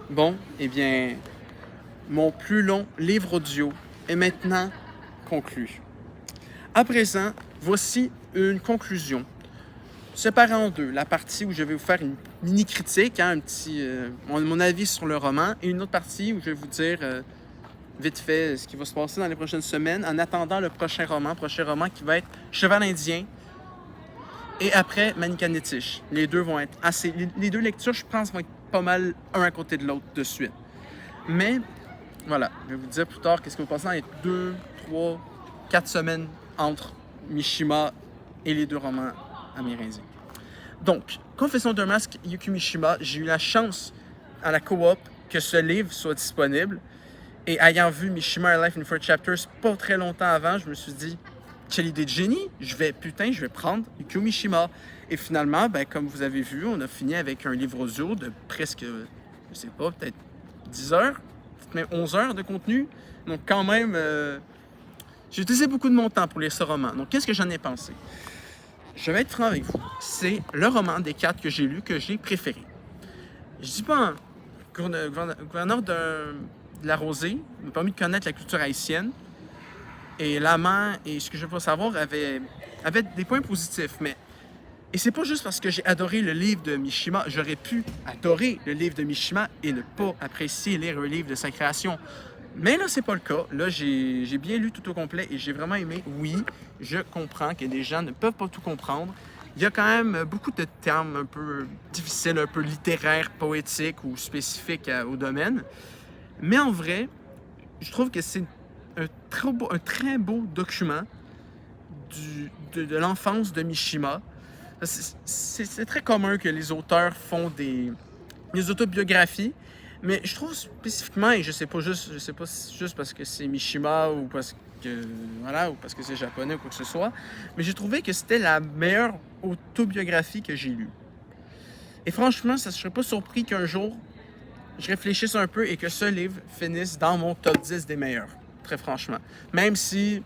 Bon, eh bien, mon plus long livre audio est maintenant conclu. À présent, voici une conclusion, séparée en deux. La partie où je vais vous faire une mini-critique, mon avis sur le roman, et une autre partie où je vais vous dire vite fait ce qui va se passer dans les prochaines semaines, en attendant le prochain roman qui va être Cheval indien, et après Manikanetish. Les deux vont être assez... Les deux lectures, je pense, vont être pas mal un à côté de l'autre de suite. Mais voilà, je vais vous dire plus tard qu'est-ce qui va passer dans les 2, 3, 4 semaines entre Mishima et les deux romans amérindiens. Donc, Confession d'un masque, Yukio Mishima, j'ai eu la chance à la coop que ce livre soit disponible. Et ayant vu Mishima A Life in 4 Chapters pas très longtemps avant, je me suis dit, quelle idée de génie! Je vais prendre Yukio Mishima. Et finalement, comme vous avez vu, on a fini avec un livre audio de presque, je sais pas, peut-être 10 heures, peut-être même 11 heures de contenu. Donc quand même, j'ai utilisé beaucoup de mon temps pour lire ce roman. Donc qu'est-ce que j'en ai pensé? Je vais être franc avec vous. C'est le roman des 4 que j'ai lu que j'ai préféré. Je dis pas gouverneur de la Rosée m'a permis de connaître la culture haïtienne. Et l'amant, et ce que je veux savoir, avait des points positifs. Et c'est pas juste parce que j'ai adoré le livre de Mishima. J'aurais pu adorer le livre de Mishima et ne pas apprécier lire un livre de sa création. Mais là, c'est pas le cas. Là, j'ai bien lu tout au complet et j'ai vraiment aimé. Oui, je comprends que des gens ne peuvent pas tout comprendre. Il y a quand même beaucoup de termes un peu difficiles, un peu littéraires, poétiques ou spécifiques au domaine. Mais en vrai, je trouve que c'est un très beau document de l'enfance de Mishima. C'est très commun que les auteurs font des autobiographies, mais je trouve spécifiquement, et je sais pas si juste parce que c'est Mishima ou parce que voilà, ou parce que c'est japonais ou quoi que ce soit, mais j'ai trouvé que c'était la meilleure autobiographie que j'ai lue. Et franchement, ça ne serait pas surpris qu'un jour je réfléchisse un peu et que ce livre finisse dans mon top 10 des meilleurs, très franchement. Même si,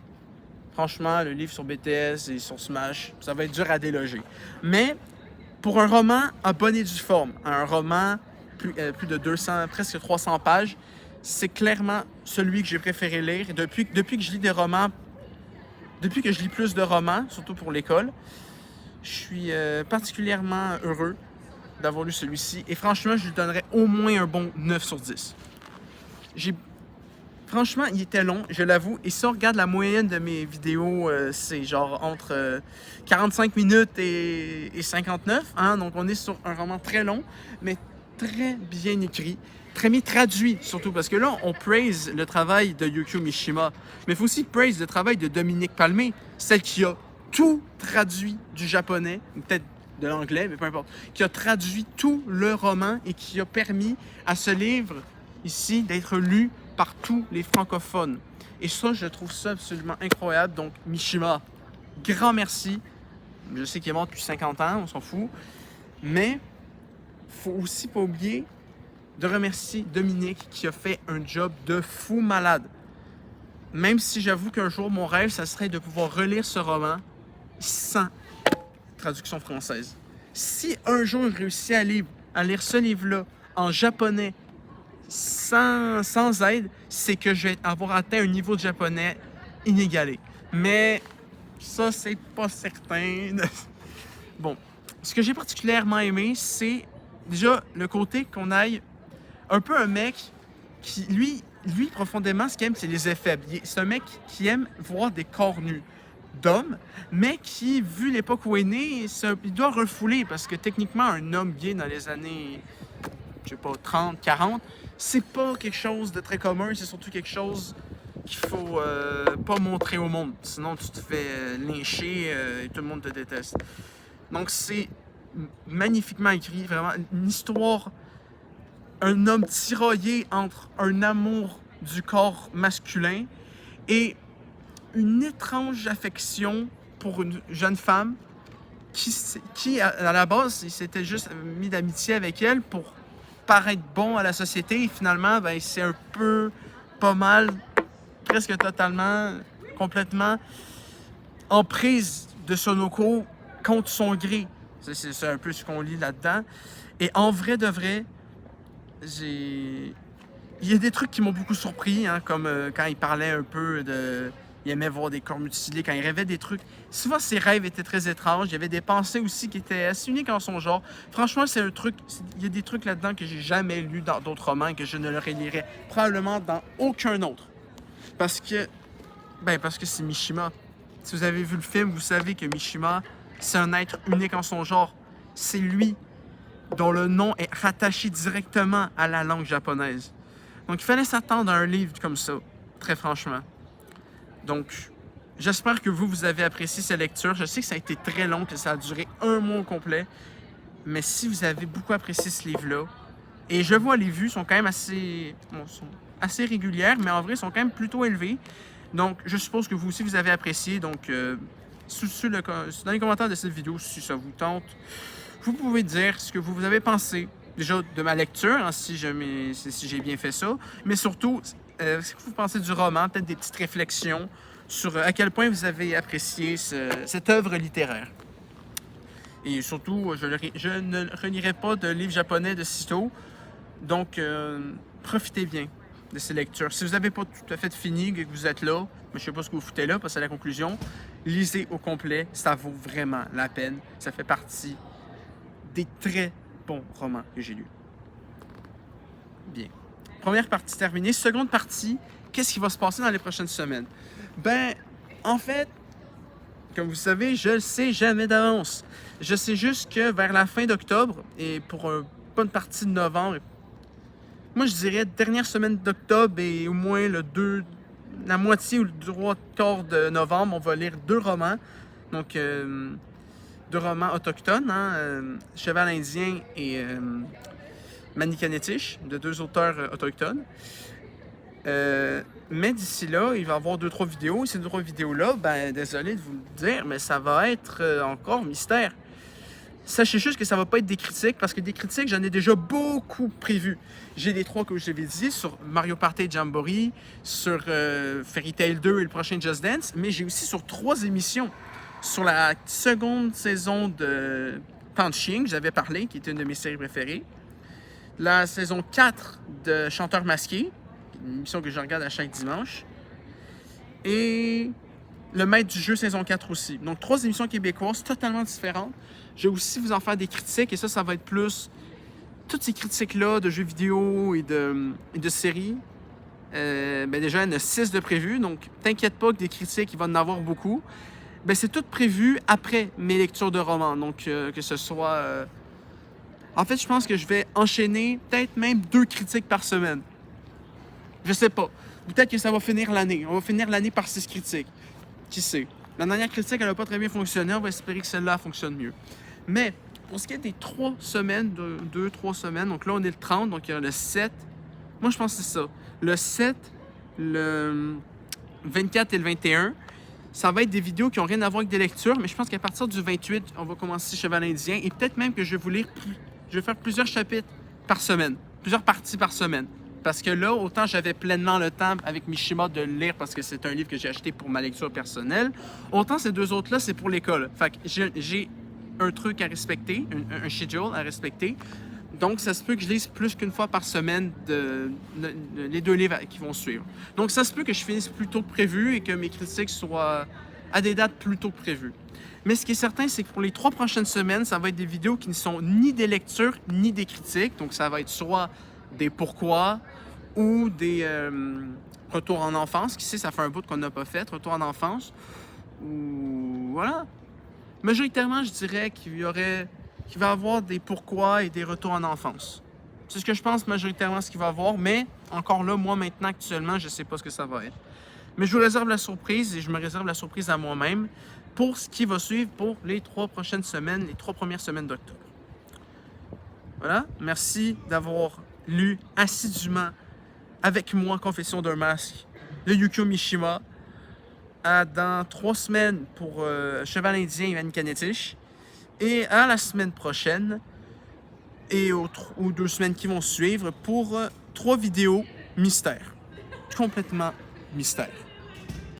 franchement, le livre sur BTS et sur Smash, ça va être dur à déloger. Mais pour un roman à bonne et due forme, un roman plus de 200, presque 300 pages, c'est clairement celui que j'ai préféré lire. Et depuis que je lis des romans, depuis que je lis plus de romans, surtout pour l'école, je suis particulièrement heureux d'avoir lu celui-ci. Et franchement, je lui donnerais au moins un bon 9 sur 10. Franchement, il était long, je l'avoue. Et si on regarde la moyenne de mes vidéos, c'est genre entre 45 minutes et 59. Hein? Donc on est sur un roman très long, mais très bien écrit, très bien traduit surtout. Parce que là, on praise le travail de Yukio Mishima, mais il faut aussi praise le travail de Dominique Palmé, celle qui a tout traduit du japonais, peut-être de l'anglais, mais peu importe, qui a traduit tout le roman et qui a permis à ce livre ici d'être lu par tous les francophones. Et ça, je trouve ça absolument incroyable. Donc, Mishima, grand merci. Je sais qu'il est mort depuis 50 ans, on s'en fout. Mais, faut aussi pas oublier de remercier Dominique qui a fait un job de fou malade. Même si j'avoue qu'un jour, mon rêve, ça serait de pouvoir relire ce roman sans traduction française. Si un jour je réussis à lire ce livre-là en japonais sans aide, c'est que je vais avoir atteint un niveau de japonais inégalé. Mais ça, c'est pas certain. Bon, ce que j'ai particulièrement aimé, c'est déjà le côté qu'on aille un peu un mec qui, lui profondément, ce qu'il aime, c'est les effets. C'est un mec qui aime voir des corps nus d'hommes, mais qui, vu l'époque où il est né, il doit refouler, parce que techniquement, un homme gay dans les années, je sais pas, 30, 40, c'est pas quelque chose de très commun, c'est surtout quelque chose qu'il faut pas montrer au monde. Sinon, tu te fais lyncher et tout le monde te déteste. Donc, c'est magnifiquement écrit, vraiment une histoire, un homme tiraillé entre un amour du corps masculin et une étrange affection pour une jeune femme qui à la base, il s'était juste mis d'amitié avec elle pour paraître bon à la société. Et finalement, c'est un peu, pas mal, presque totalement, complètement en prise de Sonoko contre son gré. C'est un peu ce qu'on lit là-dedans. Et en vrai de vrai, Il y a des trucs qui m'ont beaucoup surpris, hein, comme quand il parlait un peu de... Il aimait voir des corps mutilés, quand il rêvait des trucs. Souvent, ses rêves étaient très étranges. Il y avait des pensées aussi qui étaient assez uniques en son genre. Franchement, c'est un truc... Il y a des trucs là-dedans que j'ai jamais lus dans d'autres romans et que je ne le relirai probablement dans aucun autre. Parce que c'est Mishima. Si vous avez vu le film, vous savez que Mishima, c'est un être unique en son genre. C'est lui dont le nom est rattaché directement à la langue japonaise. Donc, il fallait s'attendre à un livre comme ça, très franchement. Donc, j'espère que vous avez apprécié cette lecture. Je sais que ça a été très long, que ça a duré un mois au complet. Mais si vous avez beaucoup apprécié ce livre-là, et je vois les vues sont quand même assez, sont assez régulières, mais en vrai, sont quand même plutôt élevées. Donc, je suppose que vous aussi, vous avez apprécié. Donc, dans les commentaires de cette vidéo, si ça vous tente, vous pouvez dire ce que vous avez pensé déjà de ma lecture, hein, si j'ai bien fait ça, mais surtout, ce que vous pensez du roman, peut-être des petites réflexions sur à quel point vous avez apprécié cette œuvre littéraire. Et surtout, je ne relirai pas de livres japonais de sitôt, donc profitez bien de ces lectures. Si vous n'avez pas tout à fait fini et que vous êtes là, mais je ne sais pas ce que vous foutez là, parce que c'est la conclusion, lisez au complet, ça vaut vraiment la peine. Ça fait partie des très bons romans que j'ai lus. Bien. Première partie terminée. Seconde partie, qu'est-ce qui va se passer dans les prochaines semaines? Ben, en fait, comme vous savez, je le sais jamais d'avance. Je sais juste que vers la fin d'octobre et pour une bonne partie de novembre, moi je dirais dernière semaine d'octobre et au moins la moitié ou le 3/4 de novembre, on va lire 2 romans. Donc, 2 romans autochtones, hein, Cheval indien et Manikanetish, de 2 auteurs autochtones. Mais d'ici là, il va y avoir 2-3 vidéos. Et ces 2-3 vidéos-là, ben désolé de vous le dire, mais ça va être encore mystère. Sachez juste que ça va pas être des critiques, parce que des critiques, j'en ai déjà beaucoup prévues. J'ai les 3 que je l'avais dit, sur Mario Party Jamboree, sur Fairy Tail 2 et le prochain Just Dance, mais j'ai aussi sur 3 émissions. Sur la seconde saison de Punching, j'avais parlé, qui était une de mes séries préférées. La saison 4 de Chanteur masqué, une émission que je regarde à chaque dimanche. Et le Maître du jeu, saison 4 aussi. Donc, 3 émissions québécoises totalement différentes. Je vais aussi vous en faire des critiques, et ça va être plus... Toutes ces critiques-là de jeux vidéo et de séries, déjà, il y en a 6 de prévues, donc t'inquiète pas que des critiques, il va en avoir beaucoup. C'est tout prévu après mes lectures de romans, donc que ce soit... En fait, je pense que je vais enchaîner peut-être même 2 critiques par semaine. Je sais pas. Peut-être que ça va finir l'année. On va finir l'année par 6 critiques. Qui sait? La dernière critique, elle n'a pas très bien fonctionné. On va espérer que celle-là fonctionne mieux. Mais pour ce qui est des 3 semaines, 2-3 semaines, donc là, on est le 30, donc il y a le 7. Moi, je pense que c'est ça. Le 7, le 24 et le 21, ça va être des vidéos qui n'ont rien à voir avec des lectures, mais je pense qu'à partir du 28, on va commencer Cheval indien. Et peut-être même que je vais vous lire... Je vais faire plusieurs chapitres par semaine. Plusieurs parties par semaine. Parce que là, autant j'avais pleinement le temps avec Mishima de le lire parce que c'est un livre que j'ai acheté pour ma lecture personnelle, autant ces 2 autres-là, c'est pour l'école. Fait que j'ai un truc à respecter, un schedule à respecter. Donc, ça se peut que je lise plus qu'une fois par semaine les 2 livres qui vont suivre. Donc, ça se peut que je finisse plus tôt que prévu et que mes critiques soient à des dates plus tôt que prévues. Mais ce qui est certain, c'est que pour les 3 prochaines semaines, ça va être des vidéos qui ne sont ni des lectures, ni des critiques. Donc, ça va être soit des pourquoi ou des retours en enfance. Qui sait, ça fait un bout qu'on n'a pas fait, retour en enfance. Ou voilà. Majoritairement, je dirais qu'il va y avoir des pourquoi et des retours en enfance. C'est ce que je pense majoritairement ce qu'il va y avoir, mais encore là, moi maintenant, actuellement, je ne sais pas ce que ça va être. Mais je vous réserve la surprise et je me réserve la surprise à moi-même pour ce qui va suivre pour les 3 prochaines semaines, les 3 premières semaines d'octobre. Voilà, merci d'avoir lu assidûment avec moi Confession d'un masque de Yukio Mishima. Dans 3 semaines pour Cheval indien et Manikanetish. Et à la semaine prochaine et aux 2 semaines qui vont suivre pour 3 vidéos mystères. Complètement mystères.